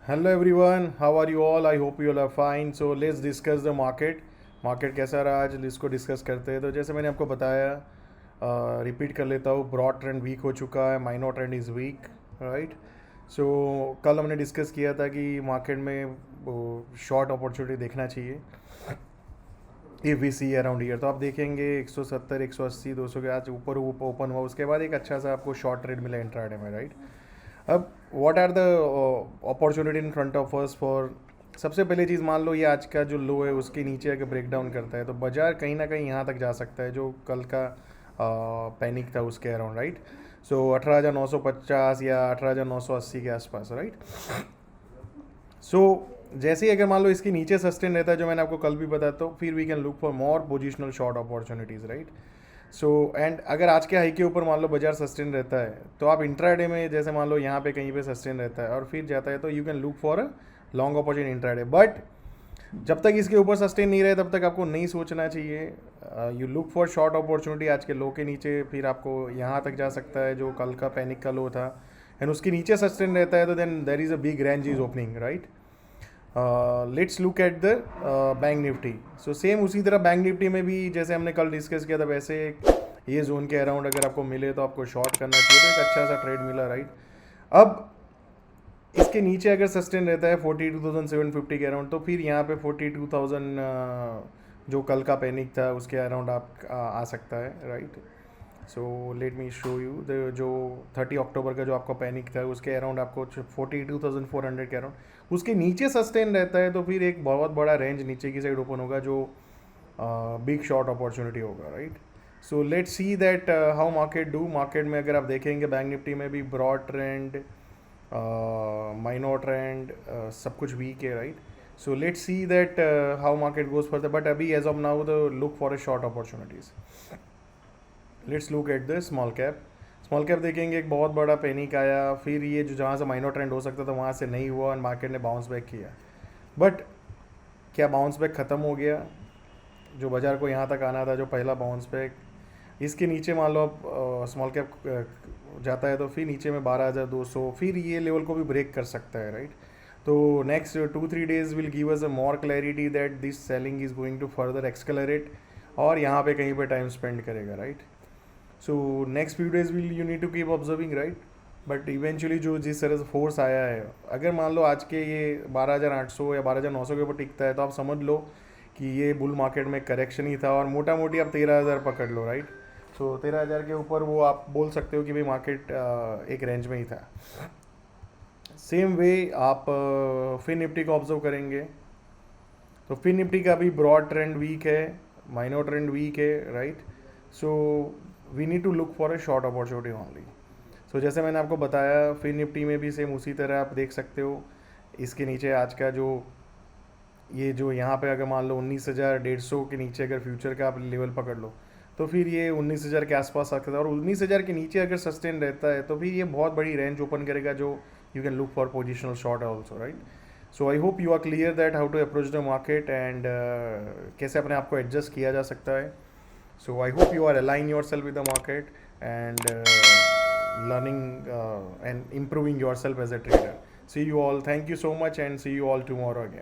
Hello everyone, how are you all? I hope you all are fine. So let's discuss the market. Market कैसा रहा आज इसको discuss करते हैं। तो जैसे मैंने आपको बताया, रिपीट कर लेता हूँ, ब्रॉड ट्रेंड वीक हो चुका है, minor trend is weak, right. So कल हमने डिस्कस किया था कि मार्केट में शॉर्ट अपॉर्चुनिटी देखना चाहिए if we see around year. तो आप देखेंगे 170, 180, 200 के आज ऊपर ओपन हुआ, उसके बाद एक अच्छा सा आपको शॉर्ट ट्रेड मिला इंट्राडे में, राइट। अब what are the opportunity in front of us for. सबसे पहले चीज़, मान लो ये आज का जो लो है उसके नीचे अगर ब्रेक डाउन करता है तो बाजार कहीं ना कहीं यहाँ तक जा सकता है जो कल का पैनिक था उसके अराउंड, राइट। सो 18,950 या 18,980 के आसपास, राइट। सो जैसे ही अगर मान लो इसके नीचे सस्टेन रहता है, जो मैंने आपको कल भी बताया, तो फिर we can look for more positional short opportunities, right. So and अगर आज के हाई के ऊपर मान लो बाजार सस्टेन रहता है तो आप इंट्राडे में, जैसे मान लो यहाँ पे कहीं पे सस्टेन रहता है और फिर जाता है, तो you can look for a long opportunity intraday. But जब तक इसके ऊपर सस्टेन नहीं रहे तब तक आपको नहीं सोचना चाहिए। You look for short opportunity आज के लो के नीचे, फिर आपको यहाँ तक जा सकता है जो कल का पैनिक का लो था, एंड उसके नीचे सस्टेन रहता है तो then there is a big range is opening, right. Let's look at the bank Nifty. So same उसी तरह बैंक निफ्टी में भी जैसे हमने कल डिस्कस किया था, वैसे ये जोन के अराउंड अगर आपको मिले तो आपको शॉर्ट करना चाहिए। तो एक अच्छा सा ट्रेड मिला, राइट। अब इसके नीचे अगर सस्टेन रहता है 42,750 के अराउंड, तो फिर यहाँ पे 42,000 जो कल का पैनिक था उसके अराउंड आप आ सकता है, right. So let me show you the जो 30 अक्टूबर का जो आपका पैनिक था उसके अराउंड आपको 42,400 के अराउंड उसके नीचे सस्टेन रहता है, तो फिर एक बहुत बड़ा रेंज नीचे की साइड ओपन होगा जो बिग शॉर्ट अपॉर्चुनिटी होगा, right. So let see that how market do. Market में अगर आप देखेंगे बैंक निफ्टी में भी ब्रॉड ट्रेंड, माइनर ट्रेंड, सब कुछ वीक है, right. So let's see that how market goes further, but अभी as of now the look for a short opportunities. Let's look at the small cap. Small cap देखेंगे, एक बहुत बड़ा panic आया, फिर ये जो जहाँ से माइनर ट्रेंड हो सकता था वहाँ से नहीं हुआ और मार्केट ने बाउंस बैक किया। बट क्या बाउंस बैक ख़त्म हो गया? जो बाज़ार को यहाँ तक आना था, जो पहला बाउंस बैक, इसके नीचे मान लो अब स्मॉल कैप जाता है तो फिर नीचे में 12,200, फिर ये लेवल को भी ब्रेक कर सकता है, राइट। तो next 2-3 days will give us a more clarity that this selling is going to further accelerate, और यहाँ पे कहीं पे टाइम स्पेंड करेगा, right. So next few days will you need to keep observing, right. But eventually जो जिस तरह से फोर्स आया है, अगर मान लो आज के ये 12,800 या 12,900 के ऊपर टिकता है तो आप समझ लो कि ये बुल मार्केट में करेक्शन ही था, और मोटा मोटी आप 13,000 पकड़ लो, राइट। सो 13,000 के ऊपर वो आप बोल सकते हो कि भाई मार्केट एक रेंज में ही था। सेम वे आप फिन निफ्टी को ऑब्जर्व करेंगे तो फिन निफ्टी का भी ब्रॉड ट्रेंड वीक है, माइनर ट्रेंड वीक है, right. So we need to look for a short opportunity only. So जैसे मैंने आपको बताया, फिन निफ्टी में भी सेम उसी तरह आप देख सकते हो। इसके नीचे आज का जो ये जो यहाँ पे अगर मान लो 19,150 के नीचे अगर फ्यूचर का आप लेवल पकड़ लो तो फिर ये 19,000 के आसपास आ सकता है, और 19,000 के नीचे अगर सस्टेन रहता है तो फिर ये बहुत बड़ी रेंज ओपन करेगा जो you can look for positional short also, right. So I hope you are clear that how to approach the market and कैसे अपने आप को एडजस्ट किया जा सकता है। So I hope you are align yourself with the market and learning and improving yourself as a trader. See you all. Thank you so much and see you all tomorrow again.